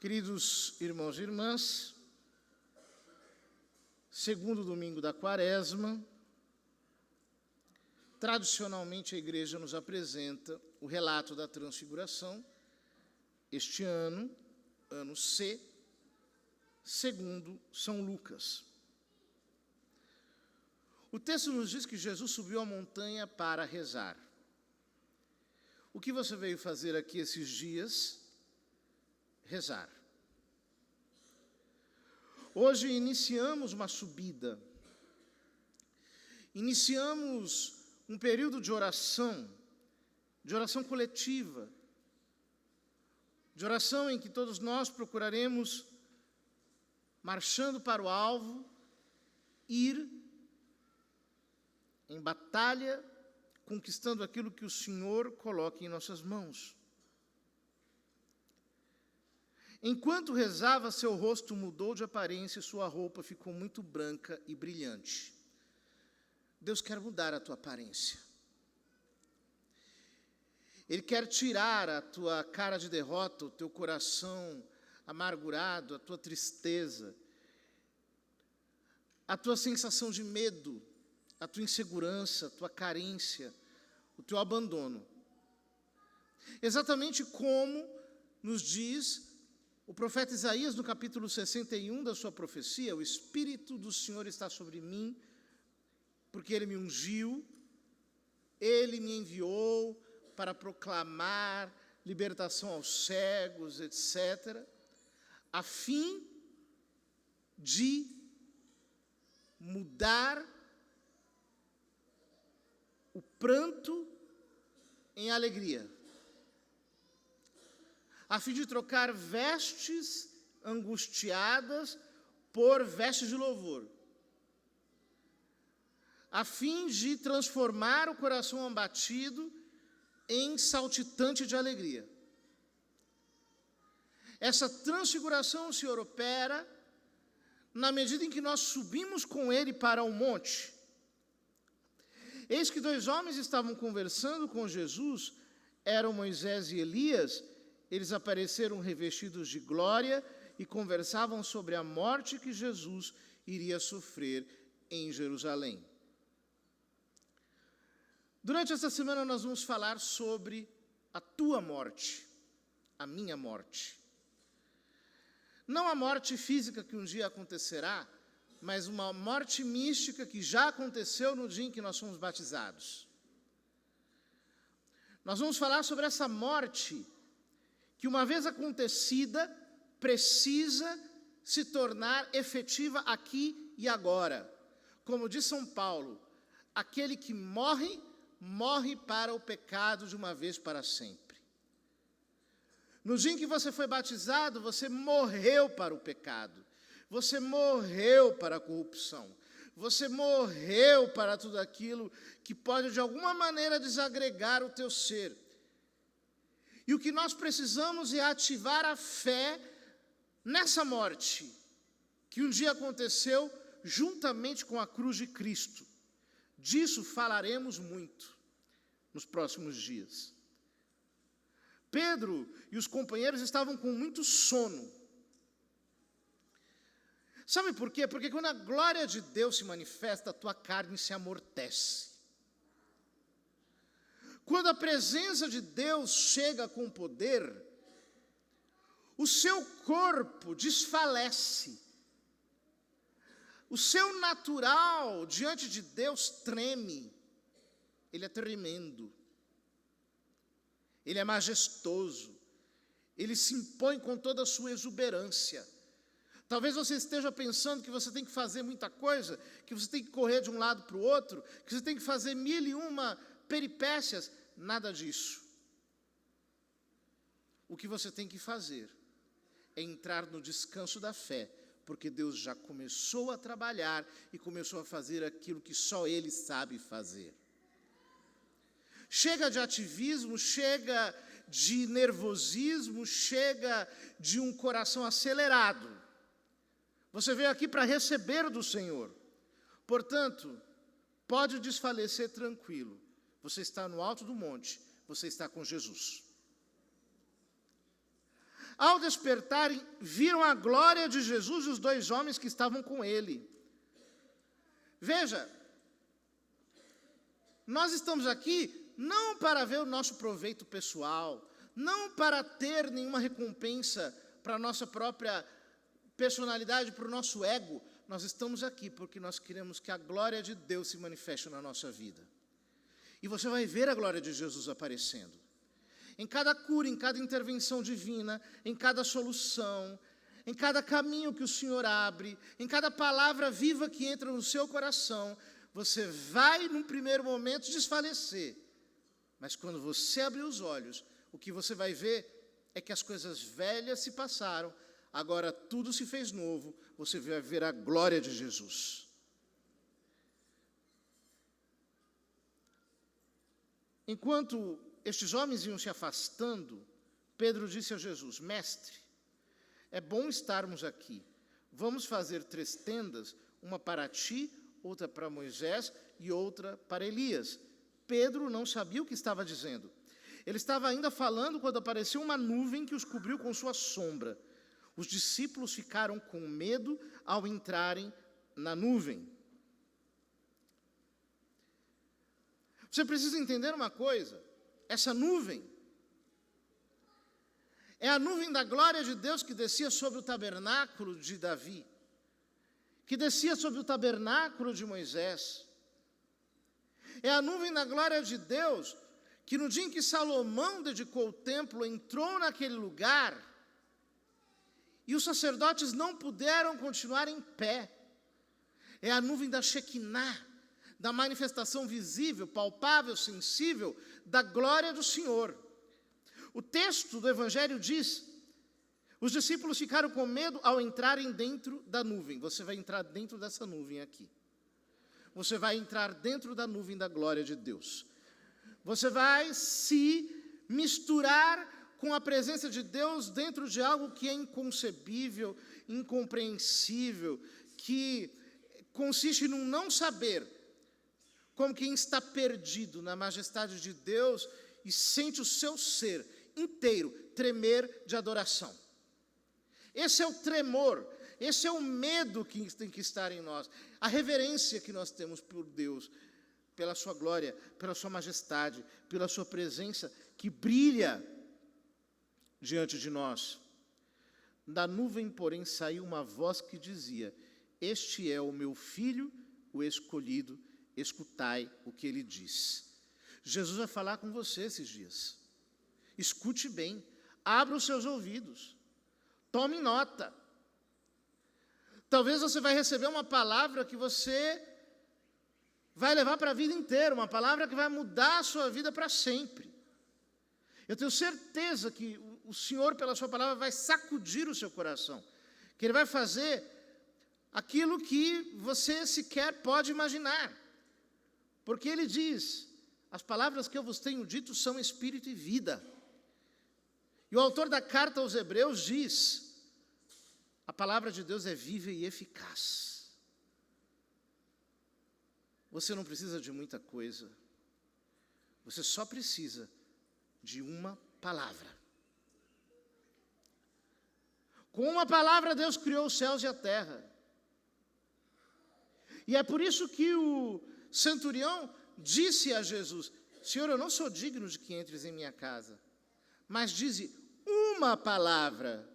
Queridos irmãos e irmãs, segundo domingo da Quaresma, tradicionalmente a igreja nos apresenta o relato da transfiguração, este ano, ano C, segundo São Lucas. O texto nos diz que Jesus subiu a montanha para rezar. O que você veio fazer aqui esses dias? Rezar. Hoje iniciamos uma subida, iniciamos um período de oração coletiva, de oração em que todos nós procuraremos, marchando para o alvo, ir em batalha, conquistando aquilo que o Senhor coloca em nossas mãos. Enquanto rezava, seu rosto mudou de aparência e sua roupa ficou muito branca e brilhante. Deus quer mudar a tua aparência. Ele quer tirar a tua cara de derrota, o teu coração amargurado, a tua tristeza, a tua sensação de medo, a tua insegurança, a tua carência, o teu abandono. Exatamente como nos diz o profeta Isaías, no capítulo 61 da sua profecia: o Espírito do Senhor está sobre mim, porque Ele me ungiu, Ele me enviou para proclamar libertação aos cegos, etc., a fim de mudar o pranto em alegria, a fim de trocar vestes angustiadas por vestes de louvor, a fim de transformar o coração abatido em saltitante de alegria. Essa transfiguração o Senhor opera na medida em que nós subimos com Ele para o monte. Eis que dois homens estavam conversando com Jesus, eram Moisés e Elias. Eles apareceram revestidos de glória e conversavam sobre a morte que Jesus iria sofrer em Jerusalém. Durante esta semana nós vamos falar sobre a tua morte, a minha morte. Não a morte física que um dia acontecerá, mas uma morte mística que já aconteceu no dia em que nós fomos batizados. Nós vamos falar sobre essa morte que, uma vez acontecida, precisa se tornar efetiva aqui e agora. Como diz São Paulo, aquele que morre, morre para o pecado de uma vez para sempre. No dia em que você foi batizado, você morreu para o pecado, você morreu para a corrupção, você morreu para tudo aquilo que pode de alguma maneira desagregar o teu ser. E o que nós precisamos é ativar a fé nessa morte, que um dia aconteceu juntamente com a cruz de Cristo. Disso falaremos muito nos próximos dias. Pedro e os companheiros estavam com muito sono. Sabe por quê? Porque quando a glória de Deus se manifesta, a tua carne se amortece. Quando a presença de Deus chega com poder, o seu corpo desfalece. O seu natural diante de Deus treme. Ele é tremendo. Ele é majestoso. Ele se impõe com toda a sua exuberância. Talvez você esteja pensando que você tem que fazer muita coisa, que você tem que correr de um lado para o outro, que você tem que fazer 1001 peripécias. Nada disso. O que você tem que fazer é entrar no descanso da fé, porque Deus já começou a trabalhar e começou a fazer aquilo que só Ele sabe fazer. Chega de ativismo, chega de nervosismo, chega de um coração acelerado. Você veio aqui para receber do Senhor. Portanto, pode desfalecer tranquilo. Você está no alto do monte, você está com Jesus. Ao despertarem, viram a glória de Jesus e os 2 homens que estavam com ele. Veja, nós estamos aqui não para ver o nosso proveito pessoal, não para ter nenhuma recompensa para a nossa própria personalidade, para o nosso ego. Nós estamos aqui porque nós queremos que a glória de Deus se manifeste na nossa vida. E você vai ver a glória de Jesus aparecendo. Em cada cura, em cada intervenção divina, em cada solução, em cada caminho que o Senhor abre, em cada palavra viva que entra no seu coração, você vai, num primeiro momento, desfalecer. Mas quando você abrir os olhos, o que você vai ver é que as coisas velhas se passaram, agora tudo se fez novo, você vai ver a glória de Jesus. Enquanto estes homens iam se afastando, Pedro disse a Jesus: Mestre, é bom estarmos aqui. Vamos fazer 3 tendas, uma para ti, outra para Moisés e outra para Elias. Pedro não sabia o que estava dizendo. Ele estava ainda falando quando apareceu uma nuvem que os cobriu com sua sombra. Os discípulos ficaram com medo ao entrarem na nuvem. Você precisa entender uma coisa: essa nuvem é a nuvem da glória de Deus que descia sobre o tabernáculo de Davi, que descia sobre o tabernáculo de Moisés. É a nuvem da glória de Deus que no dia em que Salomão dedicou o templo, entrou naquele lugar e os sacerdotes não puderam continuar em pé. É a nuvem da Shekinah, da manifestação visível, palpável, sensível, da glória do Senhor. O texto do Evangelho diz: os discípulos ficaram com medo ao entrarem dentro da nuvem. Você vai entrar dentro dessa nuvem aqui. Você vai entrar dentro da nuvem da glória de Deus. Você vai se misturar com a presença de Deus dentro de algo que é inconcebível, incompreensível, que consiste num não saber, como quem está perdido na majestade de Deus e sente o seu ser inteiro tremer de adoração. Esse é o tremor, esse é o medo que tem que estar em nós, a reverência que nós temos por Deus, pela sua glória, pela sua majestade, pela sua presença que brilha diante de nós. Da nuvem, porém, saiu uma voz que dizia: Este é o meu filho, o escolhido, escutai o que ele diz. Jesus vai falar com você esses dias. Escute bem, abra os seus ouvidos, tome nota. Talvez você vai receber uma palavra que você vai levar para a vida inteira, uma palavra que vai mudar a sua vida para sempre. Eu tenho certeza que o Senhor, pela sua palavra, vai sacudir o seu coração, que Ele vai fazer aquilo que você sequer pode imaginar, porque Ele diz: as palavras que eu vos tenho dito são espírito e vida. E o autor da carta aos Hebreus diz: a palavra de Deus é viva e eficaz. Você não precisa de muita coisa, você só precisa de uma palavra. Com uma palavra Deus criou os céus e a terra. E é por isso que o centurião disse a Jesus: Senhor, eu não sou digno de que entres em minha casa, mas dize uma palavra,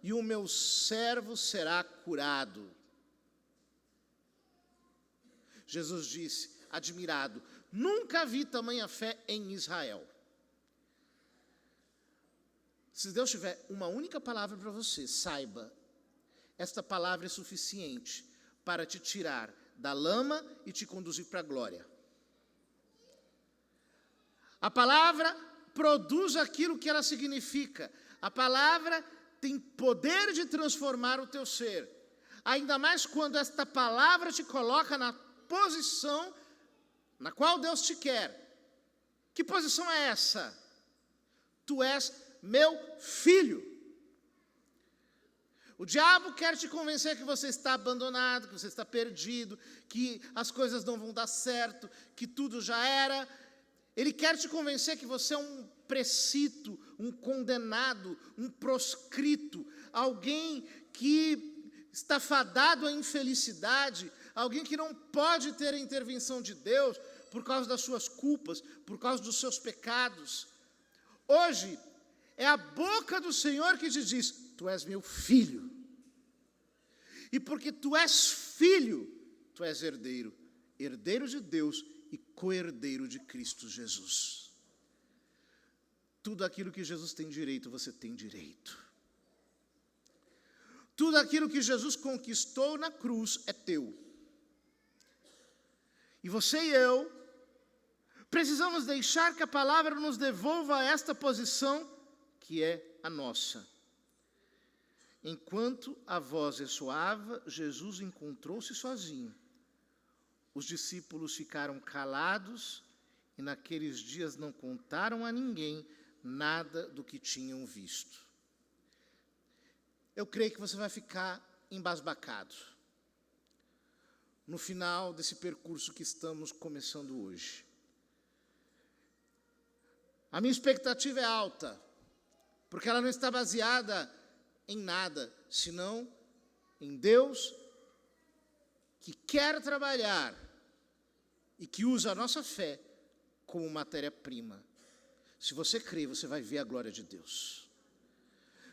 e o meu servo será curado. Jesus disse, admirado: nunca vi tamanha fé em Israel. Se Deus tiver uma única palavra para você, saiba, esta palavra é suficiente para te tirar da lama e te conduzir para a glória. A palavra produz aquilo que ela significa. A palavra tem poder de transformar o teu ser. Ainda mais quando esta palavra te coloca na posição na qual Deus te quer. Que posição é essa? Tu és meu filho. O diabo quer te convencer que você está abandonado, que você está perdido, que as coisas não vão dar certo, que tudo já era. Ele quer te convencer que você é um precito, um condenado, um proscrito, alguém que está fadado à infelicidade, alguém que não pode ter a intervenção de Deus por causa das suas culpas, por causa dos seus pecados. Hoje, é a boca do Senhor que te diz: tu és meu filho. E porque tu és filho, tu és herdeiro, herdeiro de Deus e co-herdeiro de Cristo Jesus. Tudo aquilo que Jesus tem direito, você tem direito. Tudo aquilo que Jesus conquistou na cruz é teu. E você e eu precisamos deixar que a palavra nos devolva a esta posição que é a nossa. Enquanto a voz ressoava, Jesus encontrou-se sozinho. Os discípulos ficaram calados e naqueles dias não contaram a ninguém nada do que tinham visto. Eu creio que você vai ficar embasbacado no final desse percurso que estamos começando hoje. A minha expectativa é alta, porque ela não está baseada em nada, senão em Deus, que quer trabalhar e que usa a nossa fé como matéria-prima. Se você crê, você vai ver a glória de Deus.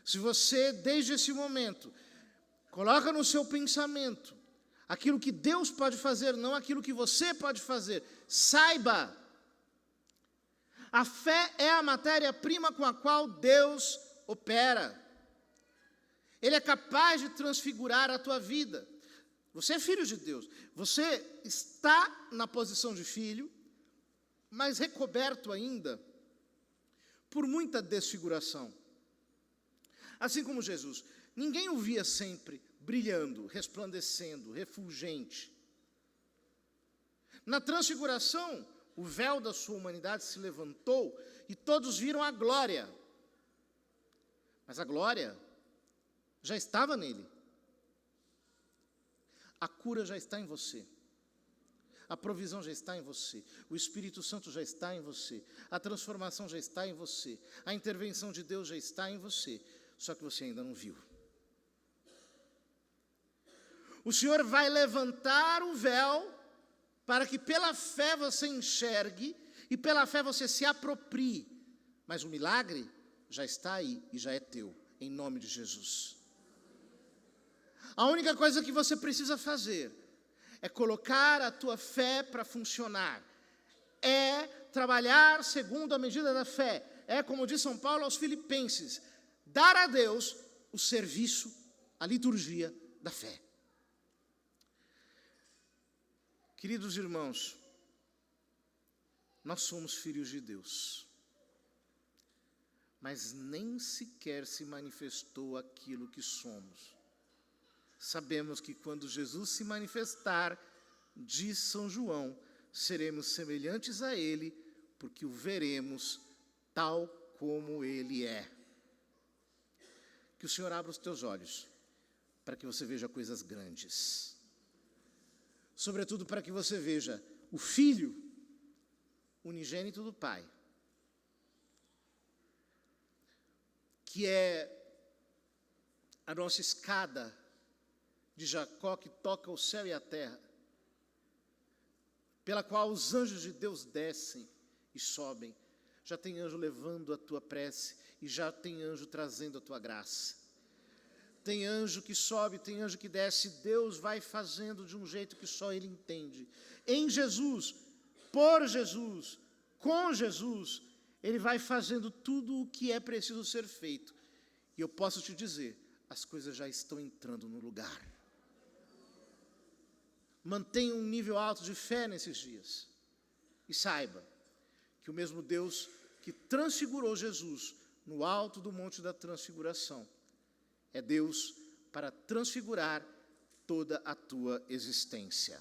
Se você, desde esse momento, coloca no seu pensamento aquilo que Deus pode fazer, não aquilo que você pode fazer, saiba, a fé é a matéria-prima com a qual Deus opera. Ele é capaz de transfigurar a tua vida. Você é filho de Deus. Você está na posição de filho, mas recoberto ainda por muita desfiguração. Assim como Jesus, ninguém o via sempre brilhando, resplandecendo, refulgente. Na transfiguração, o véu da sua humanidade se levantou e todos viram a glória. Mas a glória já estava nele. A cura já está em você. A provisão já está em você. O Espírito Santo já está em você. A transformação já está em você. A intervenção de Deus já está em você. Só que você ainda não viu. O Senhor vai levantar o véu para que pela fé você enxergue e pela fé você se aproprie. Mas o milagre já está aí e já é teu, em nome de Jesus. A única coisa que você precisa fazer é colocar a tua fé para funcionar. É trabalhar segundo a medida da fé. É, como diz São Paulo aos Filipenses, dar a Deus o serviço, a liturgia da fé. Queridos irmãos, nós somos filhos de Deus, mas nem sequer se manifestou aquilo que somos. Sabemos que quando Jesus se manifestar, diz São João, seremos semelhantes a Ele, porque o veremos tal como Ele é. Que o Senhor abra os teus olhos, para que você veja coisas grandes. Sobretudo para que você veja o Filho unigênito do Pai, que é a nossa escada de Jacó que toca o céu e a terra, pela qual os anjos de Deus descem e sobem. Já tem anjo levando a tua prece e já tem anjo trazendo a tua graça. Tem anjo que sobe, tem anjo que desce. Deus vai fazendo de um jeito que só Ele entende. Em Jesus, por Jesus, com Jesus, Ele vai fazendo tudo o que é preciso ser feito. E eu posso te dizer, as coisas já estão entrando no lugar. Mantenha um nível alto de fé nesses dias. E saiba que o mesmo Deus que transfigurou Jesus no alto do Monte da Transfiguração é Deus para transfigurar toda a tua existência.